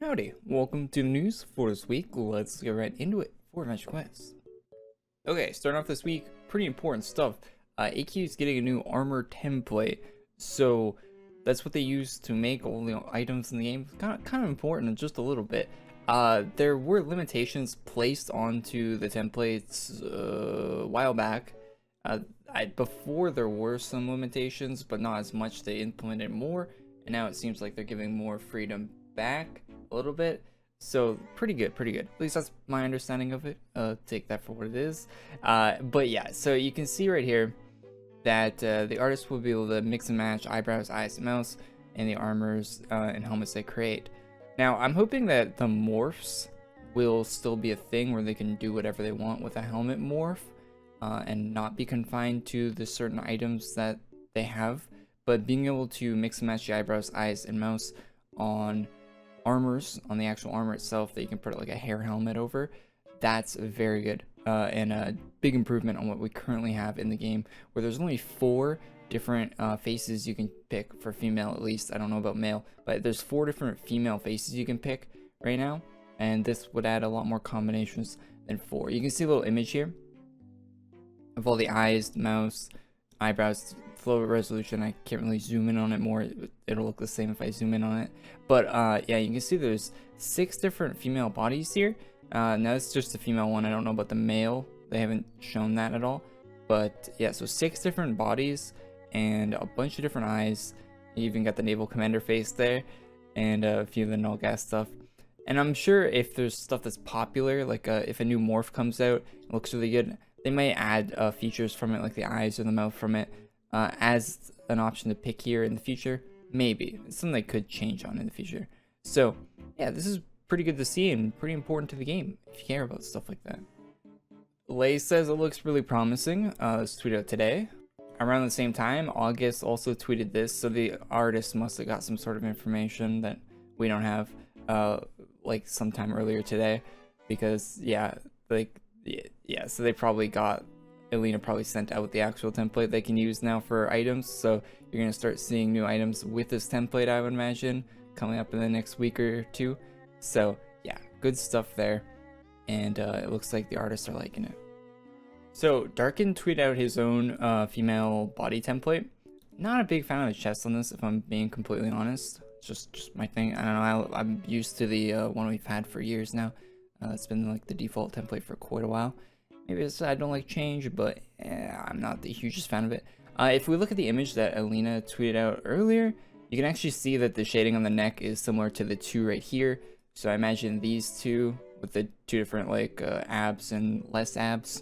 Howdy, welcome to the news for this week. Let's get right into it for Adventure Quest. Okay, starting off this week, pretty important stuff. AQ is getting a new armor template, so that's what they use to make all the items in the game. Kind of important, just a little bit. There were limitations placed onto the templates a while back. Before there were some limitations, but not as much. They implemented more, and now it seems like they're giving more freedom back a little bit. So pretty good. At least that's my understanding of it. Take that for what it is. But yeah, so you can see right here that the artist will be able to mix and match eyebrows, eyes, and mouths, and the armors and helmets they create. Now I'm hoping that the morphs will still be a thing where they can do whatever they want with a helmet morph, and not be confined to the certain items that they have, but being able to mix and match the eyebrows, eyes, and mouths on armors, on the actual armor itself, that you can put like a hair helmet over. That's very good, and a big improvement on what we currently have in the game, where there's only 4 different faces you can pick for female, at least. I don't know about male, but there's 4 different female faces you can pick right now, and this would add a lot more combinations than 4. You can see a little image here of all the eyes, mouths, eyebrows, low resolution. I can't really zoom in on it more. It'll look the same if I zoom in on it. But yeah, you can see there's 6 different female bodies here. Now it's just the female one. I don't know about the male. They haven't shown that at all. But yeah, so 6 different bodies and a bunch of different eyes. You even got the naval commander face there, and a few of the null gas stuff. And I'm sure if there's stuff that's popular, like if a new morph comes out, it looks really good, they may add features from it, like the eyes or the mouth from it, as an option to pick here in the future. Maybe it's something they could change on in the future. So yeah, this is pretty good to see and pretty important to the game if you care about stuff like that. Lay says it looks really promising. This tweeted out today. Around the same time, August also tweeted this, so the artist must have got some sort of information that we don't have, like sometime earlier today, because yeah, so they probably got, Alina probably sent out the actual template they can use now for items. So you're gonna start seeing new items with this template, I would imagine, coming up in the next week or 2. So yeah, good stuff there, and it looks like the artists are liking it. So Darkon tweeted out his own female body template. Not a big fan of the chest on this, if I'm being completely honest. It's just my thing. I don't know. I'm used to the one we've had for years now. It's been like the default template for quite a while. Maybe it's I don't like change, but I'm not the hugest fan of it. If we look at the image that Alina tweeted out earlier, you can actually see that the shading on the neck is similar to the 2 right here. So I imagine these 2 with the 2 different like abs and less abs.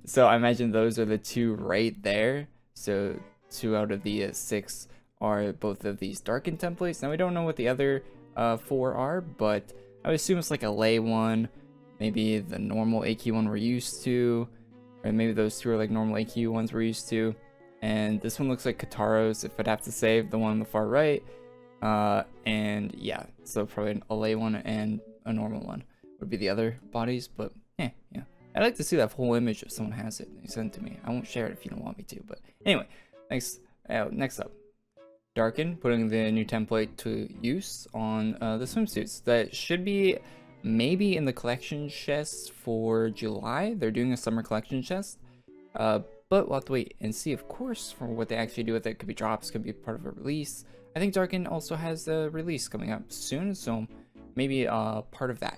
So I imagine those are the 2 right there. So 2 out of the 6 are both of these Darkon templates. Now we don't know what the other 4 are, but I would assume it's like a lay one, maybe the normal AQ one we're used to, or maybe those 2 are like normal AQ ones we're used to. And this one looks like Kotaro's, if I'd have to say, the one on the far right. And yeah, so probably a lay one and a normal one would be the other bodies, but yeah. I'd like to see that whole image if someone has it. They send it to me. I won't share it if you don't want me to, but anyway, thanks. Next up, Darkon putting the new template to use on the swimsuits. That should be maybe in the collection chest for July. They're doing a summer collection chest, but we'll have to wait and see, of course, for what they actually do with it. Could be drops, could be part of a release. I think Darkon also has a release coming up soon, so maybe part of that.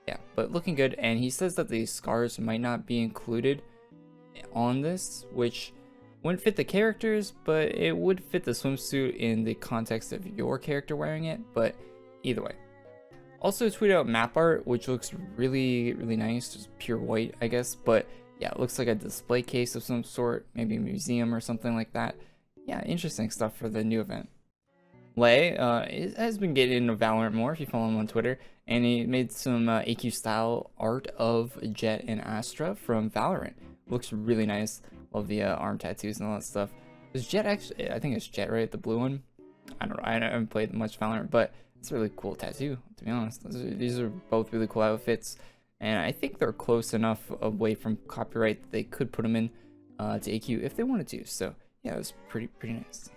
Yeah, but looking good. And he says that the scars might not be included on this, which wouldn't fit the characters, but it would fit the swimsuit in the context of your character wearing it. But either way. Also tweeted out map art, which looks really nice, just pure white, I guess. But yeah, it looks like a display case of some sort, maybe a museum or something like that. Yeah, interesting stuff for the new event. Lay has been getting into Valorant more, if you follow him on Twitter, and he made some AQ style art of Jet and Astra from Valorant. Looks really nice. Love the arm tattoos and all that stuff. Is Jet actually, I think it's Jet, right? The blue one? I don't know, I haven't played much Valorant, but it's a really cool tattoo, to be honest. These are both really cool outfits, and I think they're close enough away from copyright that they could put them in to AQ if they wanted to. So yeah, it was pretty nice.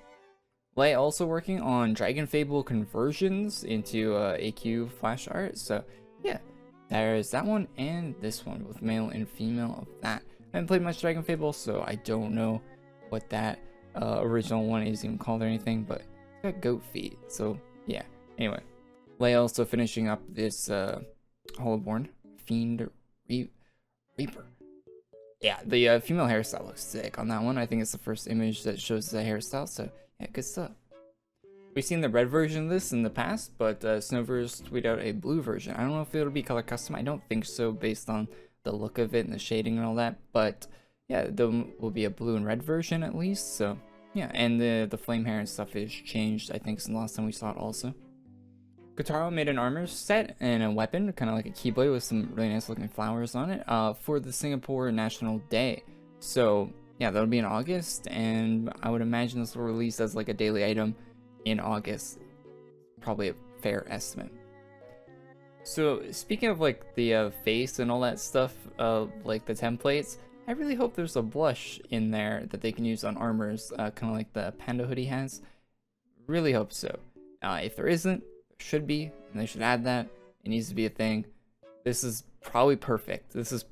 Lay also working on Dragon Fable conversions into AQ flash art. So yeah, there's that one and this one with male and female of that. I haven't played much Dragon Fable, so I don't know what that original one is even called or anything, but it's got goat feet. So yeah, anyway. Lay also finishing up this Hollowborn Fiend Reaper. Yeah, the female hairstyle looks sick on that one. I think it's the first image that shows the hairstyle, so yeah, good stuff. We've seen the red version of this in the past, but Snowvers tweet out a blue version. I don't know if it'll be color custom. I don't think so based on the look of it and the shading and all that, but yeah, there will be a blue and red version at least, so yeah, and the flame hair and stuff is changed, I think, since the last time we saw it also. Kotaro made an armor set and a weapon, kind of like a keyblade with some really nice looking flowers on it, for the Singapore National Day. So yeah, that'll be in August, and I would imagine this will release as like a daily item in August. Probably a fair estimate. So speaking of like the face and all that stuff, like the templates, I really hope there's a blush in there that they can use on armors, kind of like the panda hoodie has. Really hope so. If there isn't, should be, and they should add that. It needs to be a thing. This is probably perfect. This is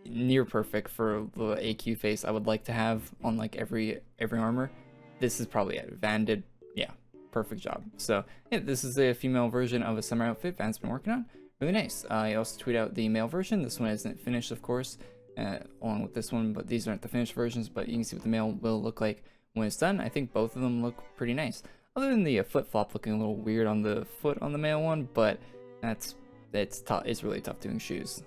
near perfect for the AQ face I would like to have on like every armor. This is probably it. Vann did, yeah, perfect job. So yeah, this is a female version of a summer outfit Vann's been working on. Really nice. I also tweet out the male version. This one isn't finished, of course, along with this one, but these aren't the finished versions, but you can see what the male will look like when it's done. I think both of them look pretty nice. Other than the flip-flop looking a little weird on the foot on the male one, but it's tough. It's really tough doing shoes.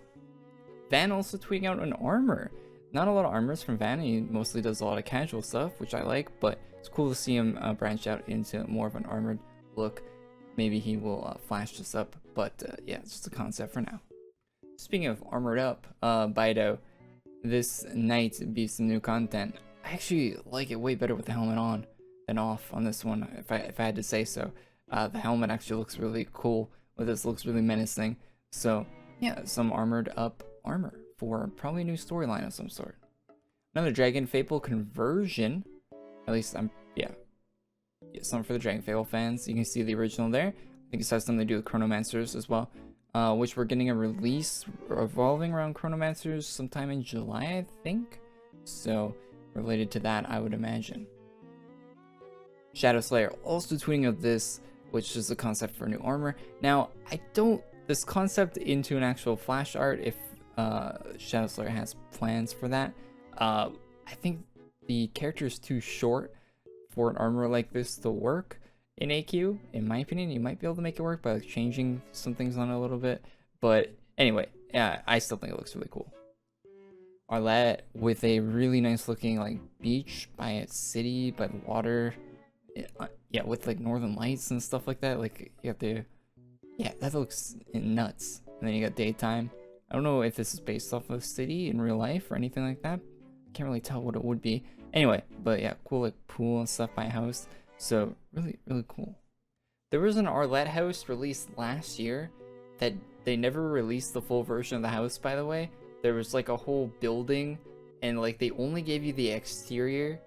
Vann also tweeting out an armor. Not a lot of armors from Vann. He mostly does a lot of casual stuff, which I like, but it's cool to see him branch out into more of an armored look. Maybe he will flash this up, but yeah, it's just a concept for now. Speaking of armored up, Bido, this night be some new content. I actually like it way better with the helmet on than off on this one, if I had to say so. The helmet actually looks really cool with this, looks really menacing. So yeah, some armored up armor for probably a new storyline of some sort. Another Dragon Fable conversion, at least yeah, something for the Dragon Fable fans. You can see the original there. I think it has something to do with Chronomancers as well, which we're getting a release revolving around Chronomancers sometime in July, I think. So related to that, I would imagine. Shadowslayer also tweeting of this, which is the concept for new armor. Now, this concept into an actual flash art, if Shadowslayer has plans for that. I think the character is too short for an armor like this to work in AQ. In my opinion, you might be able to make it work by like changing some things on it a little bit. But anyway, yeah, I still think it looks really cool. Arlette with a really nice looking like beach by its city, by the water. Yeah, with like northern lights and stuff like that. Like you have to, yeah, that looks nuts. And then you got daytime. I don't know if this is based off of a city in real life or anything like that. Can't really tell what it would be. Anyway, but yeah, cool like pool and stuff by house. So really, really cool. There was an Arlette house released last year that they never released the full version of the house, by the way. There was like a whole building and like they only gave you the exterior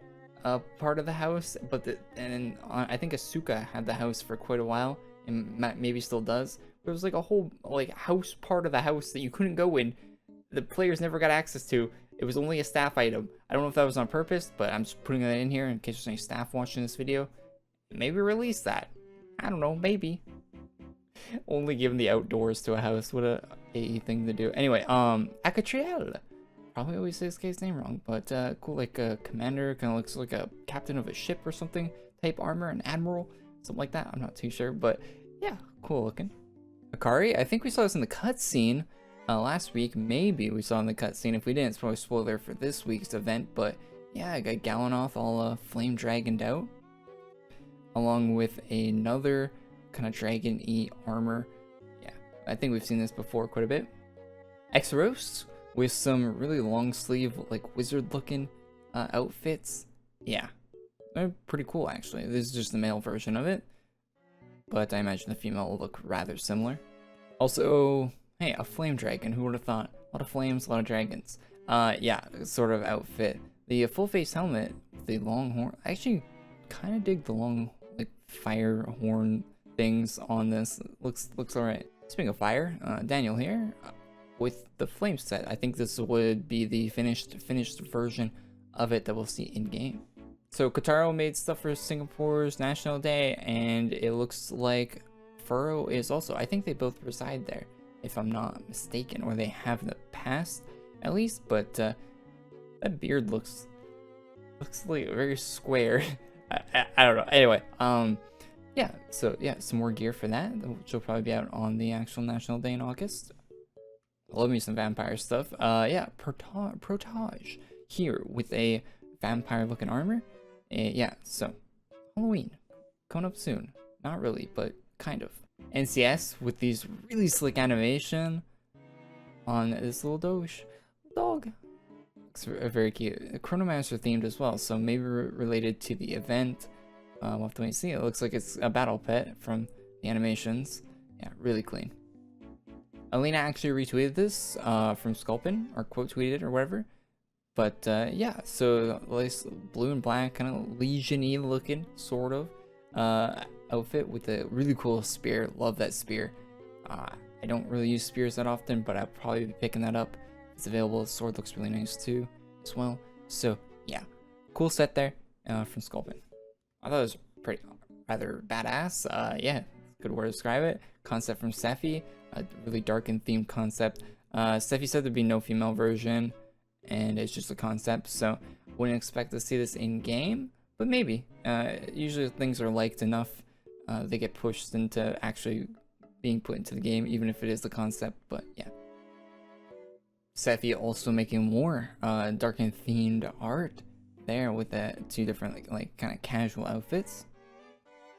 part of the house, but I think Asuka had the house for quite a while and maybe still does. There was like a whole like house part of the house that you couldn't go in. The players never got access to. It was only a staff item. I don't know if that was on purpose, but I'm just putting that in here in case there's any staff watching this video. Maybe release that. I don't know, maybe. Only giving the outdoors to a house. What a AE thing to do. Anyway, Acatriel. Probably always say this guy's name wrong, but cool, like a commander, kind of looks like a captain of a ship or something type armor, an admiral, something like that. I'm not too sure, but yeah, cool looking. Hikari, I think we saw this in the cutscene last week. Maybe we saw in the cutscene. If we didn't, it's probably a spoiler for this week's event, but yeah, I got Galanoth all flame dragoned out, along with another kind of dragon-y armor. Yeah, I think we've seen this before quite a bit. Axeros with some really long sleeve, like wizard looking outfits. Yeah, they're pretty cool actually. This is just the male version of it, but I imagine the female will look rather similar. Also, hey, a flame dragon, who would have thought? A lot of flames, a lot of dragons. Yeah, sort of outfit. The full face helmet with the long horn. I actually kind of dig the long like fire horn things on this. Looks alright. Speaking of fire, Daniel here with the flame set. I think this would be the finished version of it that we'll see in game. So Kotaro made stuff for Singapore's National Day, and it looks like Fero is also. I think they both reside there, if I'm not mistaken, or they have in the past at least. But that beard looks like very square. I don't know. Anyway, yeah. So yeah, some more gear for that, which will probably be out on the actual National Day in August. I love me some vampire stuff. Yeah, protege here with a vampire looking armor. Yeah, so Halloween coming up soon. Not really, but kind of. NCS with these really slick animation on this little dog. It's very cute. Chronomancer themed as well, so maybe related to the event. We'll have to wait and see. It looks like it's a battle pet from the animations. Yeah, really clean. Alina actually retweeted this from Skulpin, or quote tweeted or whatever. But yeah, so nice blue and black, kind of Legion-y looking, sort of, outfit with a really cool spear. Love that spear. I don't really use spears that often, but I'll probably be picking that up. It's available. The sword looks really nice too, as well. So yeah, cool set there from Skulpin. I thought it was pretty rather badass. Yeah, good word to describe it. Concept from Seffy, a really Darkon themed concept. Seffy said there'd be no female version, and it's just a concept, so wouldn't expect to see this in game, but maybe. Usually things are liked enough, they get pushed into actually being put into the game, even if it is the concept. But yeah. Seffy also making more Darkon themed art there with the two different like kind of casual outfits.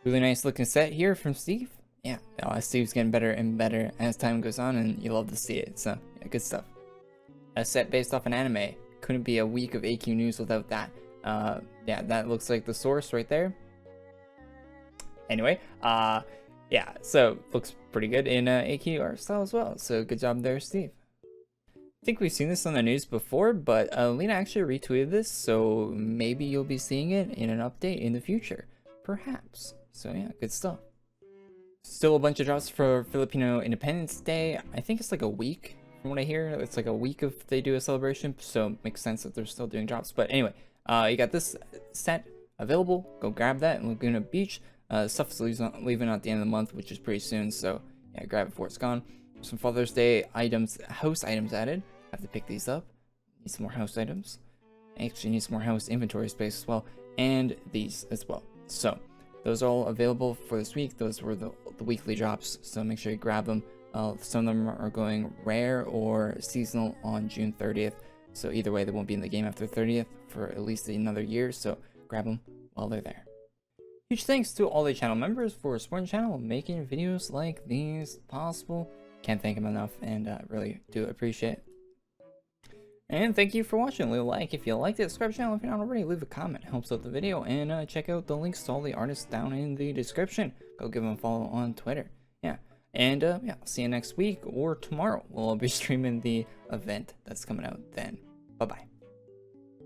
Really nice looking set here from Steve. Yeah, Steve's getting better and better as time goes on, and you love to see it. So yeah, good stuff. A set based off an anime. Couldn't be a week of AQ news without that. Yeah, that looks like the source right there. Anyway, yeah, so looks pretty good in AQ art style as well. So good job there, Steve. I think we've seen this on the news before, but Lena actually retweeted this, so maybe you'll be seeing it in an update in the future, perhaps. So yeah, good stuff. Still a bunch of drops for Filipino Independence Day. I think it's like a week. From what I hear, it's like a week if they do a celebration, so it makes sense that they're still doing drops. But anyway, you got this set available. Go grab that in Laguna Beach. Stuff's leaving at the end of the month, which is pretty soon, so yeah, grab it before it's gone. Some Father's Day items, house items added. Have to pick these up. Need some more house items. Actually need some more house inventory space as well, and these as well. So those are all available for this week. Those were the weekly drops, so make sure you grab them. Some of them are going rare or seasonal on June 30th. So either way, they won't be in the game after 30th for at least another year. So grab them while they're there. Huge thanks to all the channel members for supporting the channel, making videos like these possible. Can't thank them enough, and really do appreciate it. And thank you for watching. Leave a like if you liked it. Subscribe to the channel if you're not already. Leave a comment. It helps out the video. And check out the links to all the artists down in the description. Go give them a follow on Twitter. Yeah. And yeah, I'll see you next week or tomorrow. We'll be streaming the event that's coming out then. Bye-bye.